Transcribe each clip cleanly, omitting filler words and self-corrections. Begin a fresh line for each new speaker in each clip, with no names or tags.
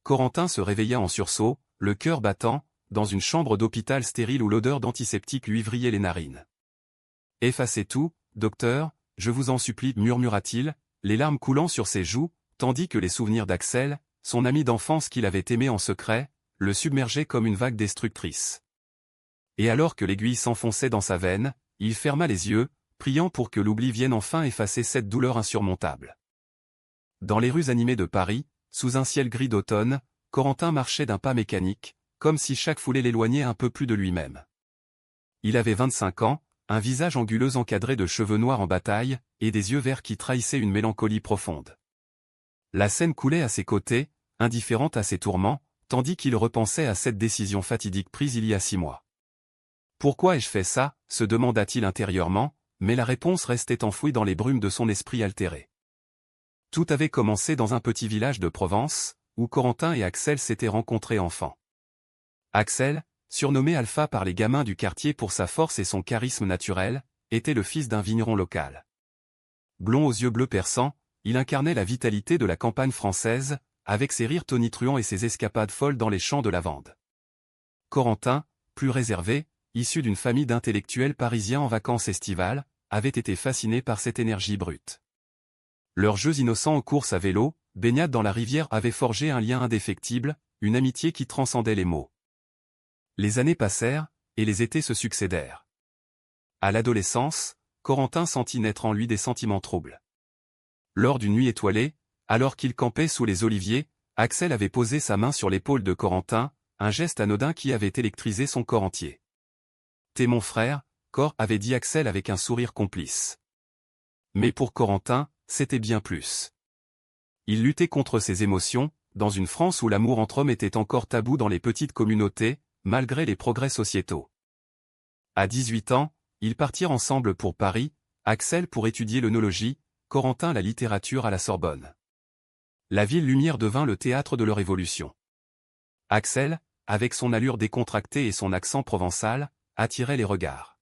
Corentin se réveilla en sursaut, le cœur battant, dans une chambre d'hôpital stérile où l'odeur d'antiseptique lui vrillait les narines. « Effacez tout, docteur, je vous en supplie, murmura-t-il, les larmes coulant sur ses joues, tandis que les souvenirs d'Axel, son ami d'enfance qu'il avait aimé en secret, le submergeaient comme une vague destructrice. Et alors que l'aiguille s'enfonçait dans sa veine, il ferma les yeux, priant pour que l'oubli vienne enfin effacer cette douleur insurmontable. Dans les rues animées de Paris, sous un ciel gris d'automne, Corentin marchait d'un pas mécanique, comme si chaque foulée l'éloignait un peu plus de lui-même. Il avait 25 ans, un visage anguleux encadré de cheveux noirs en bataille, et des yeux verts qui trahissaient une mélancolie profonde. La Seine coulait à ses côtés, indifférente à ses tourments, tandis qu'il repensait à cette décision fatidique prise il y a 6 mois. « Pourquoi ai-je fait ça ?» se demanda-t-il intérieurement, mais la réponse restait enfouie dans les brumes de son esprit altéré. Tout avait commencé dans un petit village de Provence, où Corentin et Axel s'étaient rencontrés enfants. Axel, surnommé Alpha par les gamins du quartier pour sa force et son charisme naturel, était le fils d'un vigneron local. Blond aux yeux bleus perçants, il incarnait la vitalité de la campagne française, avec ses rires tonitruants et ses escapades folles dans les champs de lavande. Corentin, plus réservé, issu d'une famille d'intellectuels parisiens en vacances estivales, avait été fasciné par cette énergie brute. Leurs jeux innocents aux courses à vélo, baignade dans la rivière avaient forgé un lien indéfectible, une amitié qui transcendait les mots. Les années passèrent, et les étés se succédèrent. À l'adolescence, Corentin sentit naître en lui des sentiments troubles. Lors d'une nuit étoilée, alors qu'il campait sous les oliviers, Axel avait posé sa main sur l'épaule de Corentin, un geste anodin qui avait électrisé son corps entier. « T'es mon frère, Cor » avait dit Axel avec un sourire complice. Mais pour Corentin, c'était bien plus. Il luttait contre ses émotions, dans une France où l'amour entre hommes était encore tabou dans les petites communautés, malgré les progrès sociétaux. À 18 ans, ils partirent ensemble pour Paris, Axel pour étudier l'œnologie, Corentin la littérature à la Sorbonne. La ville lumière devint le théâtre de leur évolution. Axel, avec son allure décontractée et son accent provençal, attirait les regards.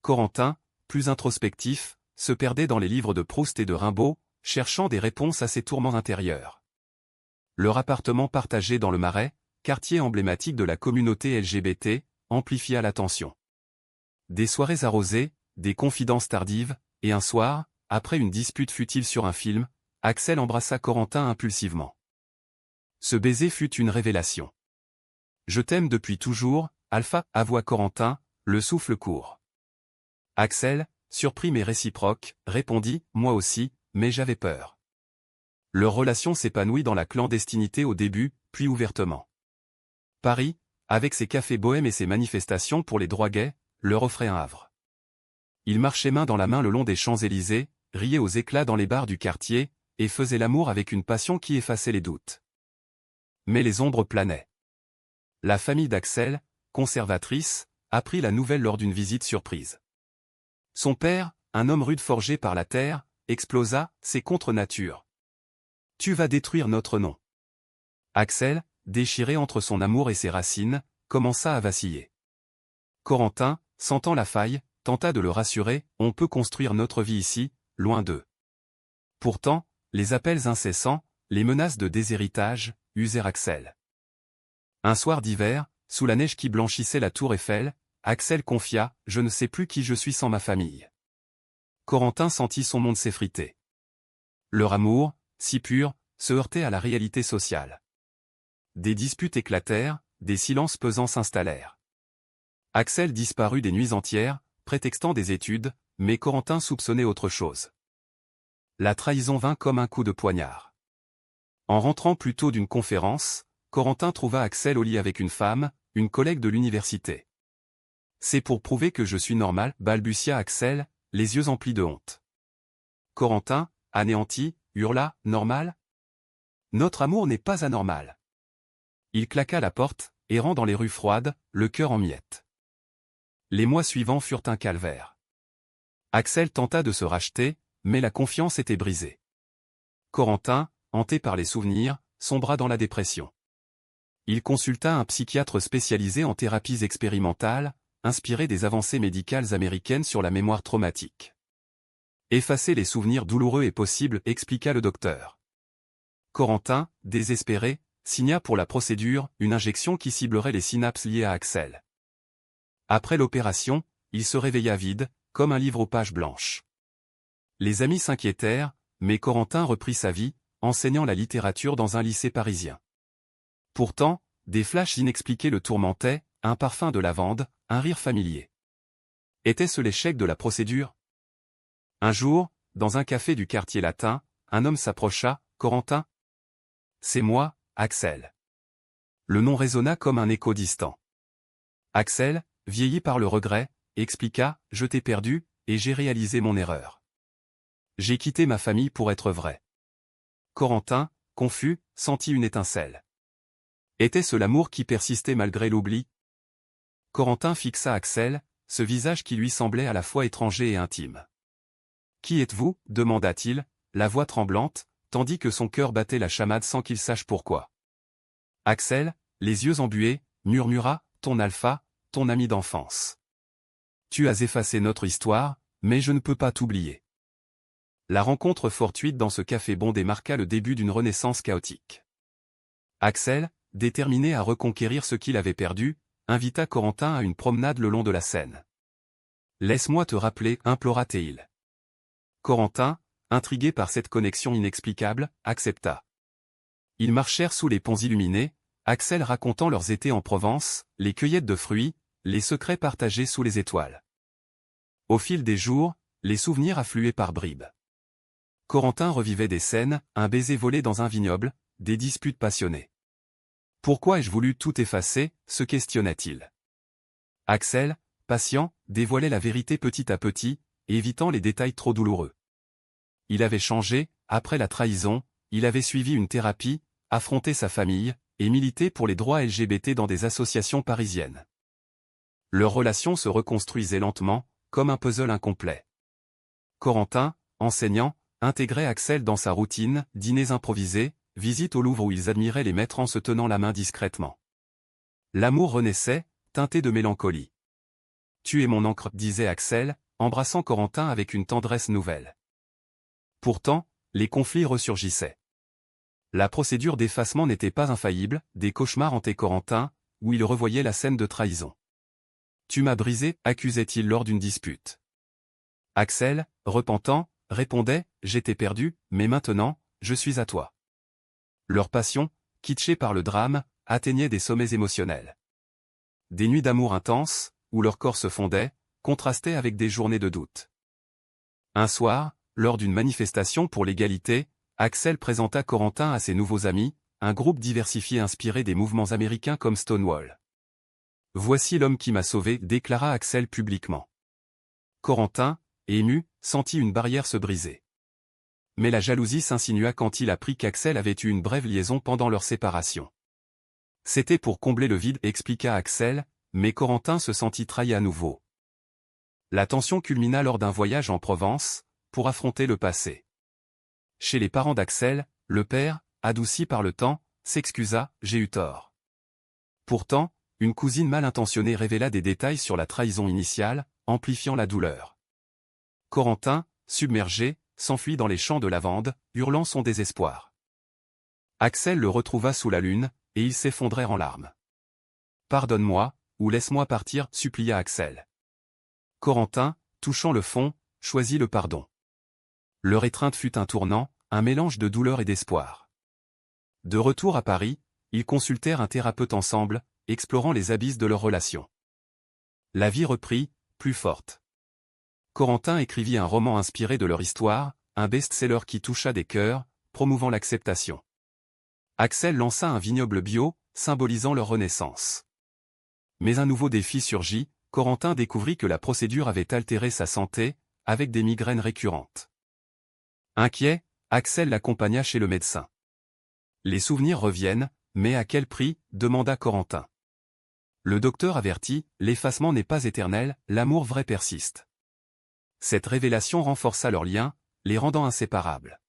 Corentin, plus introspectif, se perdait dans les livres de Proust et de Rimbaud, cherchant des réponses à ses tourments intérieurs. Leur appartement partagé dans le Marais, quartier emblématique de la communauté LGBT, amplifia la tension. Des soirées arrosées, des confidences tardives, et un soir, après une dispute futile sur un film, Axel embrassa Corentin impulsivement. Ce baiser fut une révélation. « Je t'aime depuis toujours, Alpha » avoua Corentin, le souffle court. Axel, surpris mais réciproque, répondit « Moi aussi, mais j'avais peur. » Leur relation s'épanouit dans la clandestinité au début, puis ouvertement. Paris, avec ses cafés bohèmes et ses manifestations pour les droits gays, leur offrait un havre. Ils marchaient main dans la main le long des Champs-Élysées, riaient aux éclats dans les bars du quartier, et faisaient l'amour avec une passion qui effaçait les doutes. Mais les ombres planaient. La famille d'Axel, conservatrice, apprit la nouvelle lors d'une visite surprise. Son père, un homme rude forgé par la terre, explosa « C'est contre nature. Tu vas détruire notre nom. » Axel, déchiré entre son amour et ses racines, commença à vaciller. Corentin, sentant la faille, tenta de le rassurer « On peut construire notre vie ici, loin d'eux. » Pourtant, les appels incessants, les menaces de déshéritage, usèrent Axel. Un soir d'hiver, sous la neige qui blanchissait la tour Eiffel, Axel confia « Je ne sais plus qui je suis sans ma famille. » Corentin sentit son monde s'effriter. Leur amour, si pur, se heurtait à la réalité sociale. Des disputes éclatèrent, des silences pesants s'installèrent. Axel disparut des nuits entières, prétextant des études, mais Corentin soupçonnait autre chose. La trahison vint comme un coup de poignard. En rentrant plus tôt d'une conférence, Corentin trouva Axel au lit avec une femme, une collègue de l'université. « C'est pour prouver que je suis normal » balbutia Axel, les yeux emplis de honte. Corentin, anéanti, hurla « Normal ? Notre amour n'est pas anormal. » Il claqua la porte, errant dans les rues froides, le cœur en miettes. Les mois suivants furent un calvaire. Axel tenta de se racheter, mais la confiance était brisée. Corentin, hanté par les souvenirs, sombra dans la dépression. Il consulta un psychiatre spécialisé en thérapies expérimentales, inspiré des avancées médicales américaines sur la mémoire traumatique. Effacer les souvenirs douloureux est possible, expliqua le docteur. Corentin, désespéré, signa pour la procédure une injection qui ciblerait les synapses liées à Axel. Après l'opération, il se réveilla vide, comme un livre aux pages blanches. Les amis s'inquiétèrent, mais Corentin reprit sa vie, enseignant la littérature dans un lycée parisien. Pourtant, des flashs inexpliqués le tourmentaient, un parfum de lavande, un rire familier. Était-ce l'échec de la procédure? Un jour, dans un café du quartier latin, un homme s'approcha. « Corentin? »« C'est moi, Axel. » Le nom résonna comme un écho distant. Axel, vieilli par le regret, expliqua « Je t'ai perdu, et j'ai réalisé mon erreur. J'ai quitté ma famille pour être vrai. » Corentin, confus, sentit une étincelle. Était-ce l'amour qui persistait malgré l'oubli? Corentin fixa Axel, ce visage qui lui semblait à la fois étranger et intime. « Qui êtes-vous » demanda-t-il, la voix tremblante, tandis que son cœur battait la chamade sans qu'il sache pourquoi. Axel, les yeux embués, murmura « Ton Alpha, ton ami d'enfance. Tu as effacé notre histoire, mais je ne peux pas t'oublier. » La rencontre fortuite dans ce café bondé marqua le début d'une renaissance chaotique. Axel, déterminé à reconquérir ce qu'il avait perdu, invita Corentin à une promenade le long de la Seine. « Laisse-moi te rappeler » implora-t-il. Corentin, intrigué par cette connexion inexplicable, accepta. Ils marchèrent sous les ponts illuminés, Axel racontant leurs étés en Provence, les cueillettes de fruits, les secrets partagés sous les étoiles. Au fil des jours, les souvenirs affluaient par bribes. Corentin revivait des scènes, un baiser volé dans un vignoble, des disputes passionnées. « Pourquoi ai-je voulu tout effacer ?» se questionna-t-il. Axel, patient, dévoilait la vérité petit à petit, évitant les détails trop douloureux. Il avait changé, après la trahison, il avait suivi une thérapie, affronté sa famille, et milité pour les droits LGBT dans des associations parisiennes. Leur relation se reconstruisait lentement, comme un puzzle incomplet. Corentin, enseignant, intégrait Axel dans sa routine, dîners improvisés, visites au Louvre où ils admiraient les maîtres en se tenant la main discrètement. L'amour renaissait, teinté de mélancolie. « Tu es mon encre » disait Axel, embrassant Corentin avec une tendresse nouvelle. Pourtant, les conflits ressurgissaient. La procédure d'effacement n'était pas infaillible, des cauchemars hantaient Corentin, où il revoyait la scène de trahison. « Tu m'as brisé » accusait-il lors d'une dispute. Axel, repentant, répondait « J'étais perdu, mais maintenant, je suis à toi. » Leur passion, kitschée par le drame, atteignait des sommets émotionnels. Des nuits d'amour intenses, où leur corps se fondait, contrastaient avec des journées de doute. Un soir, lors d'une manifestation pour l'égalité, Axel présenta Corentin à ses nouveaux amis, un groupe diversifié inspiré des mouvements américains comme Stonewall. « Voici l'homme qui m'a sauvé » déclara Axel publiquement. Corentin, ému, sentit une barrière se briser. Mais la jalousie s'insinua quand il apprit qu'Axel avait eu une brève liaison pendant leur séparation. C'était pour combler le vide, expliqua Axel, mais Corentin se sentit trahi à nouveau. La tension culmina lors d'un voyage en Provence, pour affronter le passé. Chez les parents d'Axel, le père, adouci par le temps, s'excusa « J'ai eu tort ». Pourtant, une cousine mal intentionnée révéla des détails sur la trahison initiale, amplifiant la douleur. Corentin, submergé, s'enfuit dans les champs de lavande, hurlant son désespoir. Axel le retrouva sous la lune, et ils s'effondrèrent en larmes. « Pardonne-moi, ou laisse-moi partir » supplia Axel. Corentin, touchant le fond, choisit le pardon. Leur étreinte fut un tournant, un mélange de douleur et d'espoir. De retour à Paris, ils consultèrent un thérapeute ensemble, explorant les abysses de leur relation. La vie reprit, plus forte. Corentin écrivit un roman inspiré de leur histoire, un best-seller qui toucha des cœurs, promouvant l'acceptation. Axel lança un vignoble bio, symbolisant leur renaissance. Mais un nouveau défi surgit, Corentin découvrit que la procédure avait altéré sa santé, avec des migraines récurrentes. Inquiet, Axel l'accompagna chez le médecin. Les souvenirs reviennent, mais à quel prix, demanda Corentin. Le docteur avertit, l'effacement n'est pas éternel, l'amour vrai persiste. Cette révélation renforça leur lien, les rendant inséparables.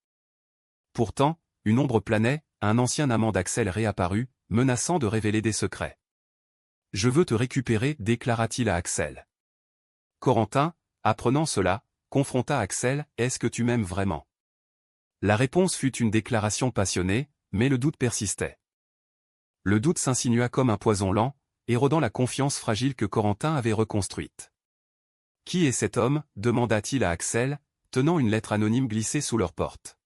Pourtant, une ombre planait, un ancien amant d'Axel réapparut, menaçant de révéler des secrets. « Je veux te récupérer » déclara-t-il à Axel. Corentin, apprenant cela, confronta Axel, « Est-ce que tu m'aimes vraiment ?» La réponse fut une déclaration passionnée, mais le doute persistait. Le doute s'insinua comme un poison lent, érodant la confiance fragile que Corentin avait reconstruite. « Qui est cet homme » demanda-t-il à Axel, tenant une lettre anonyme glissée sous leur porte.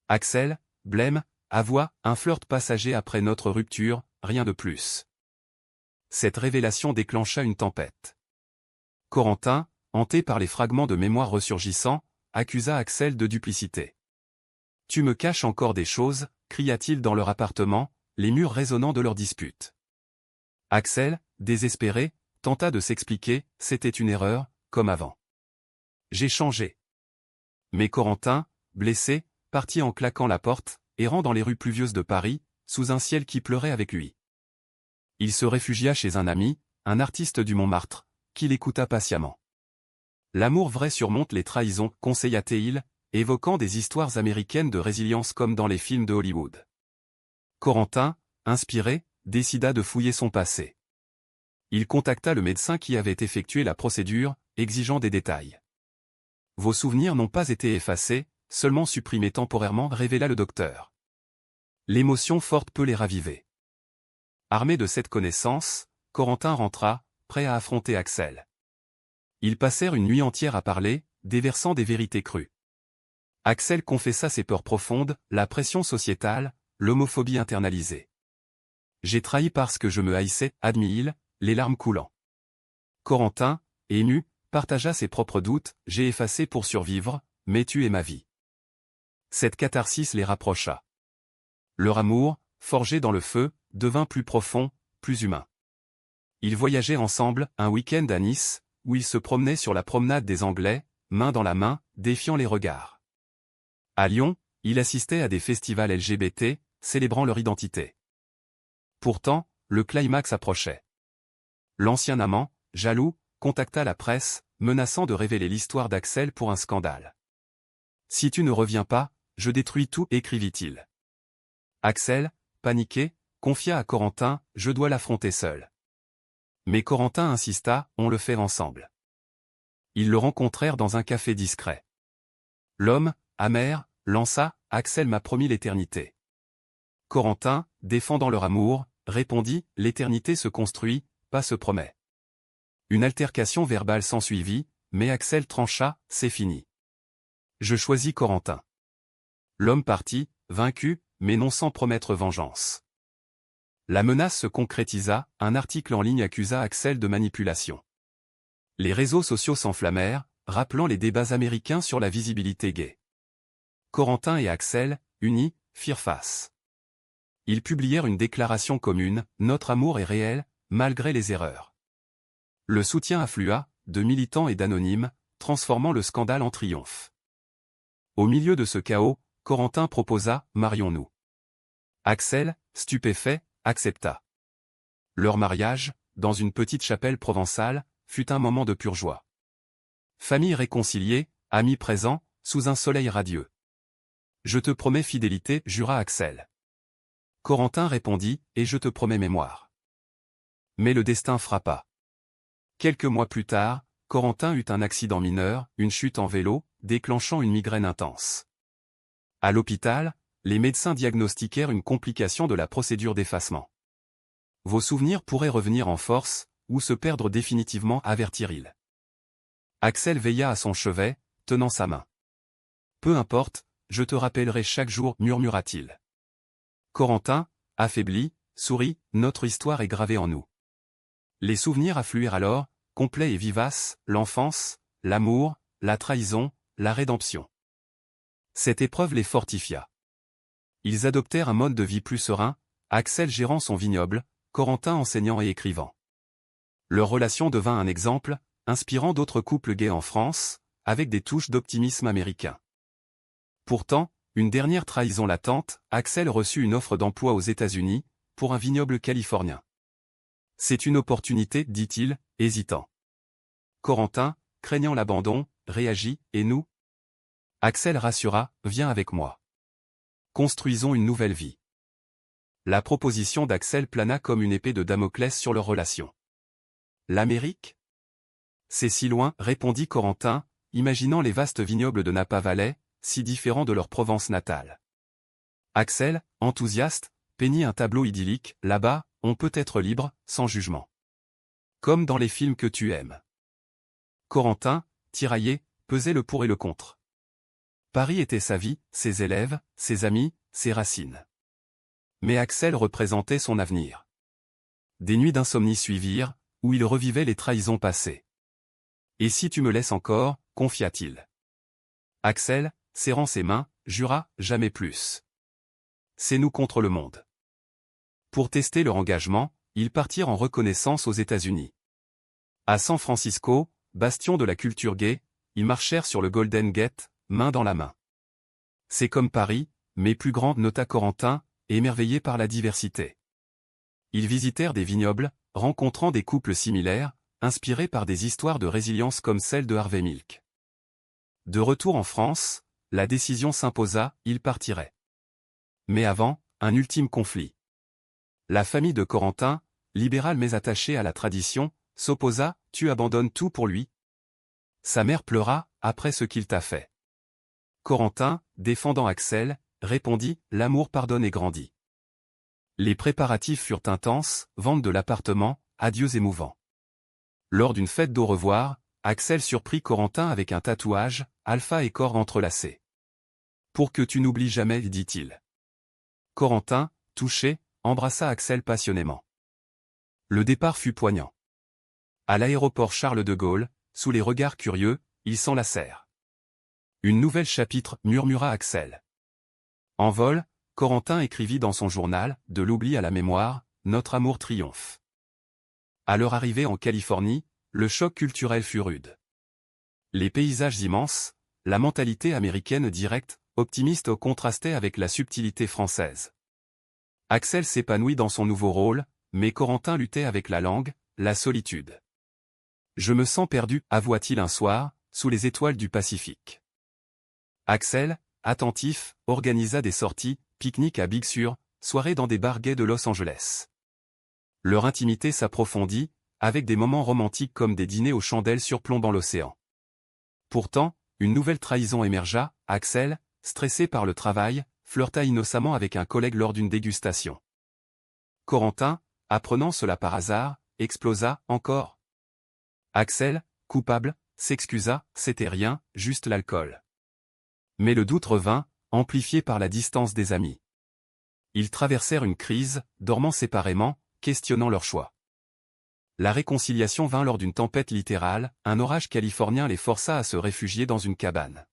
Axel, blême, avoua, un flirt passager après notre rupture, rien de plus. Cette révélation déclencha une tempête. Corentin, hanté par les fragments de mémoire ressurgissants, accusa Axel de duplicité. « Tu me caches encore des choses » cria-t-il dans leur appartement, les murs résonnant de leur dispute. Axel, désespéré, tenta de s'expliquer, c'était une erreur, comme avant. J'ai changé. Mais Corentin, blessé, partit en claquant la porte, errant dans les rues pluvieuses de Paris, sous un ciel qui pleurait avec lui. Il se réfugia chez un ami, un artiste du Montmartre, qui l'écouta patiemment. L'amour vrai surmonte les trahisons, conseilla-t-il, évoquant des histoires américaines de résilience comme dans les films de Hollywood. Corentin, inspiré, décida de fouiller son passé. Il contacta le médecin qui avait effectué la procédure, exigeant des détails. « Vos souvenirs n'ont pas été effacés, seulement supprimés temporairement » révéla le docteur. L'émotion forte peut les raviver. Armé de cette connaissance, Corentin rentra, prêt à affronter Axel. Ils passèrent une nuit entière à parler, déversant des vérités crues. Axel confessa ses peurs profondes, la pression sociétale, l'homophobie internalisée. « J'ai trahi parce que je me haïssais » admit-il, les larmes coulant. Corentin, ému, partagea ses propres doutes, « J'ai effacé pour survivre, mais tu es ma vie. » Cette catharsis les rapprocha. Leur amour, forgé dans le feu, devint plus profond, plus humain. Ils voyageaient ensemble, un week-end à Nice, où ils se promenaient sur la promenade des Anglais, main dans la main, défiant les regards. À Lyon, il assistait à des festivals LGBT, célébrant leur identité. Pourtant, le climax approchait. L'ancien amant, jaloux, contacta la presse, menaçant de révéler l'histoire d'Axel pour un scandale. « Si tu ne reviens pas, je détruis tout » écrivit-il. Axel, paniqué, confia à Corentin, « Je dois l'affronter seul. » Mais Corentin insista, « On le fait ensemble. » Ils le rencontrèrent dans un café discret. L'homme, amer, lança, « Axel m'a promis l'éternité. » Corentin, défendant leur amour, répondit, « L'éternité se construit, pas se promet. » Une altercation verbale s'ensuivit, mais Axel trancha, « C'est fini. Je choisis Corentin. » L'homme partit, vaincu, mais non sans promettre vengeance. La menace se concrétisa, un article en ligne accusa Axel de manipulation. Les réseaux sociaux s'enflammèrent, rappelant les débats américains sur la visibilité gay. Corentin et Axel, unis, firent face. Ils publièrent une déclaration commune, « Notre amour est réel, malgré les erreurs. » Le soutien afflua, de militants et d'anonymes, transformant le scandale en triomphe. Au milieu de ce chaos, Corentin proposa, « Marions-nous. » Axel, stupéfait, accepta. Leur mariage, dans une petite chapelle provençale, fut un moment de pure joie. Famille réconciliée, amis présents, sous un soleil radieux. « Je te promets fidélité » jura Axel. Corentin répondit, « Et je te promets mémoire. » Mais le destin frappa. Quelques mois plus tard, Corentin eut un accident mineur, une chute en vélo, déclenchant une migraine intense. À l'hôpital, les médecins diagnostiquèrent une complication de la procédure d'effacement. « Vos souvenirs pourraient revenir en force, ou se perdre définitivement » avertirent-ils. Axel veilla à son chevet, tenant sa main. « Peu importe, je te rappellerai chaque jour » murmura-t-il. Corentin, affaibli, sourit, « Notre histoire est gravée en nous. » Les souvenirs affluèrent alors, complets et vivaces, l'enfance, l'amour, la trahison, la rédemption. Cette épreuve les fortifia. Ils adoptèrent un mode de vie plus serein, Axel gérant son vignoble, Corentin enseignant et écrivant. Leur relation devint un exemple, inspirant d'autres couples gays en France, avec des touches d'optimisme américain. Pourtant, une dernière trahison latente, Axel reçut une offre d'emploi aux États-Unis, pour un vignoble californien. « C'est une opportunité » dit-il, hésitant. Corentin, craignant l'abandon, réagit, « Et nous ?» Axel rassura, « Viens avec moi. Construisons une nouvelle vie. » La proposition d'Axel plana comme une épée de Damoclès sur leur relation. « L'Amérique ? C'est si loin » répondit Corentin, imaginant les vastes vignobles de Napa Valley, si différents de leur Provence natale. Axel, enthousiaste, peignit un tableau idyllique, là-bas, on peut être libre, sans jugement. Comme dans les films que tu aimes. Corentin, tiraillé, pesait le pour et le contre. Paris était sa vie, ses élèves, ses amis, ses racines. Mais Axel représentait son avenir. Des nuits d'insomnie suivirent, où il revivait les trahisons passées. « Et si tu me laisses encore » confia-t-il. Axel, serrant ses mains, jura « jamais plus. C'est nous contre le monde ». Pour tester leur engagement, ils partirent en reconnaissance aux États-Unis. À San Francisco, bastion de la culture gay, ils marchèrent sur le Golden Gate, main dans la main. C'est comme Paris, mais plus grand, nota Corentin, émerveillé par la diversité. Ils visitèrent des vignobles, rencontrant des couples similaires, inspirés par des histoires de résilience comme celle de Harvey Milk. De retour en France, la décision s'imposa, ils partiraient. Mais avant, un ultime conflit. La famille de Corentin, libérale mais attachée à la tradition, s'opposa, tu abandonnes tout pour lui. Sa mère pleura, après ce qu'il t'a fait. Corentin, défendant Axel, répondit, l'amour pardonne et grandit. Les préparatifs furent intenses, vente de l'appartement, adieux émouvants. Lors d'une fête d'au revoir, Axel surprit Corentin avec un tatouage, alpha et corps entrelacés. Pour que tu n'oublies jamais, dit-il. Corentin, touché, embrassa Axel passionnément. Le départ fut poignant. À l'aéroport Charles de Gaulle, sous les regards curieux, ils s'enlacèrent. Une nouvelle chapitre, murmura Axel. En vol, Corentin écrivit dans son journal, de l'oubli à la mémoire, notre amour triomphe. À leur arrivée en Californie, le choc culturel fut rude. Les paysages immenses, la mentalité américaine directe, optimiste contrastait avec la subtilité française. Axel s'épanouit dans son nouveau rôle, mais Corentin luttait avec la langue, la solitude. Je me sens perdu, avoua-t-il un soir, sous les étoiles du Pacifique. Axel, attentif, organisa des sorties, pique-niques à Big Sur, soirées dans des bars gays de Los Angeles. Leur intimité s'approfondit, avec des moments romantiques comme des dîners aux chandelles surplombant l'océan. Pourtant, une nouvelle trahison émergea, Axel, stressé par le travail, flirta innocemment avec un collègue lors d'une dégustation. Corentin, apprenant cela par hasard, explosa, encore. Axel, coupable, s'excusa, c'était rien, juste l'alcool. Mais le doute revint, amplifié par la distance des amis. Ils traversèrent une crise, dormant séparément, questionnant leur choix. La réconciliation vint lors d'une tempête littérale, un orage californien les força à se réfugier dans une cabane.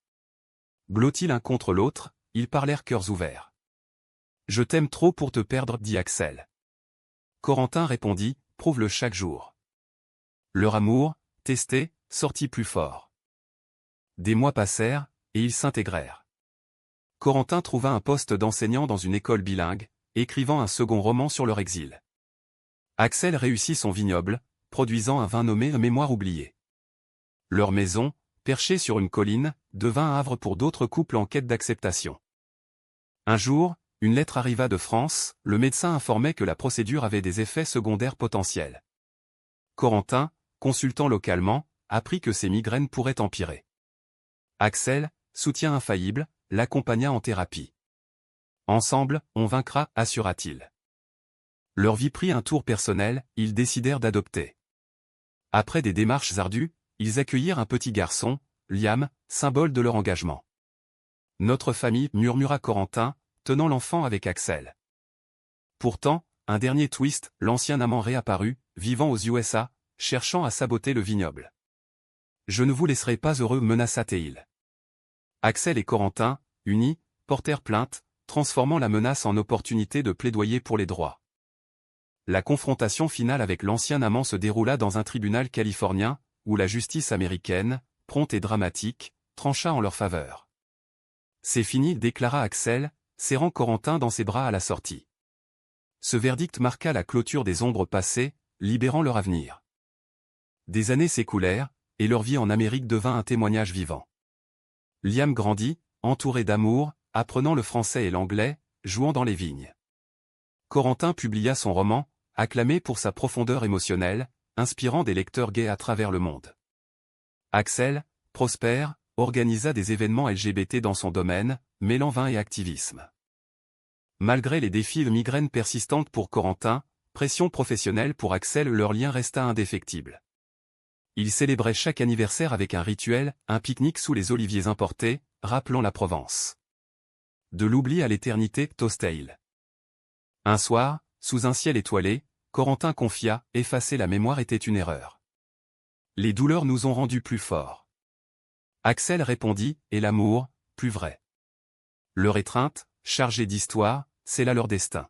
Blottis l'un contre l'autre, ils parlèrent cœurs ouverts. « Je t'aime trop pour te perdre, dit Axel. Corentin répondit, prouve-le chaque jour. Leur amour, testé, sortit plus fort. Des mois passèrent, et ils s'intégrèrent. Corentin trouva un poste d'enseignant dans une école bilingue, écrivant un second roman sur leur exil. Axel réussit son vignoble, produisant un vin nommé Mémoire oubliée. Leur maison, perchée sur une colline, devint un havre pour d'autres couples en quête d'acceptation. Un jour, une lettre arriva de France, le médecin informait que la procédure avait des effets secondaires potentiels. Corentin, consultant localement, apprit que ses migraines pourraient empirer. Axel, soutien infaillible, l'accompagna en thérapie. Ensemble, on vaincra, assura-t-il. Leur vie prit un tour personnel, ils décidèrent d'adopter. Après des démarches ardues, ils accueillirent un petit garçon, Liam, symbole de leur engagement. Notre famille, murmura Corentin, tenant l'enfant avec Axel. Pourtant, un dernier twist, l'ancien amant réapparut, vivant aux USA, cherchant à saboter le vignoble. Je ne vous laisserai pas heureux, menaça-t-il. Axel et Corentin, unis, portèrent plainte, transformant la menace en opportunité de plaidoyer pour les droits. La confrontation finale avec l'ancien amant se déroula dans un tribunal californien, où la justice américaine, prompte et dramatique, trancha en leur faveur. C'est fini, déclara Axel, serrant Corentin dans ses bras à la sortie. Ce verdict marqua la clôture des ombres passées, libérant leur avenir. Des années s'écoulèrent, et leur vie en Amérique devint un témoignage vivant. Liam grandit, entouré d'amour, apprenant le français et l'anglais, jouant dans les vignes. Corentin publia son roman, acclamé pour sa profondeur émotionnelle, inspirant des lecteurs gays à travers le monde. Axel, prospère, organisa des événements LGBT dans son domaine, mêlant vin et activisme. Malgré les défis de migraine persistantes pour Corentin, pression professionnelle pour Axel, leur lien resta indéfectible. Ils célébraient chaque anniversaire avec un rituel, un pique-nique sous les oliviers importés, rappelant la Provence. De l'oubli à l'éternité, Toast-Ale. Un soir, sous un ciel étoilé, Corentin confia, effacer la mémoire était une erreur. Les douleurs nous ont rendus plus forts. Axel répondit, et l'amour, plus vrai. Leur étreinte, chargée d'histoire, c'est là leur destin.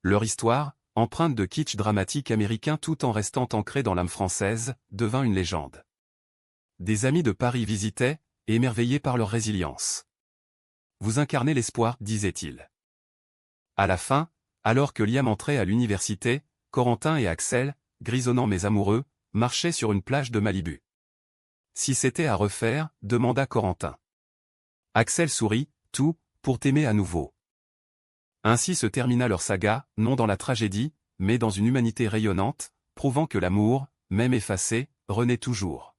Leur histoire, empreinte de kitsch dramatique américain tout en restant ancrée dans l'âme française, devint une légende. Des amis de Paris visitaient, émerveillés par leur résilience. Vous incarnez l'espoir, disait-il. À la fin, alors que Liam entrait à l'université, Corentin et Axel, grisonnants mais amoureux, marchaient sur une plage de Malibu. Si c'était à refaire, demanda Corentin. Axel sourit, tout, pour t'aimer à nouveau. Ainsi se termina leur saga, non dans la tragédie, mais dans une humanité rayonnante, prouvant que l'amour, même effacé, renaît toujours.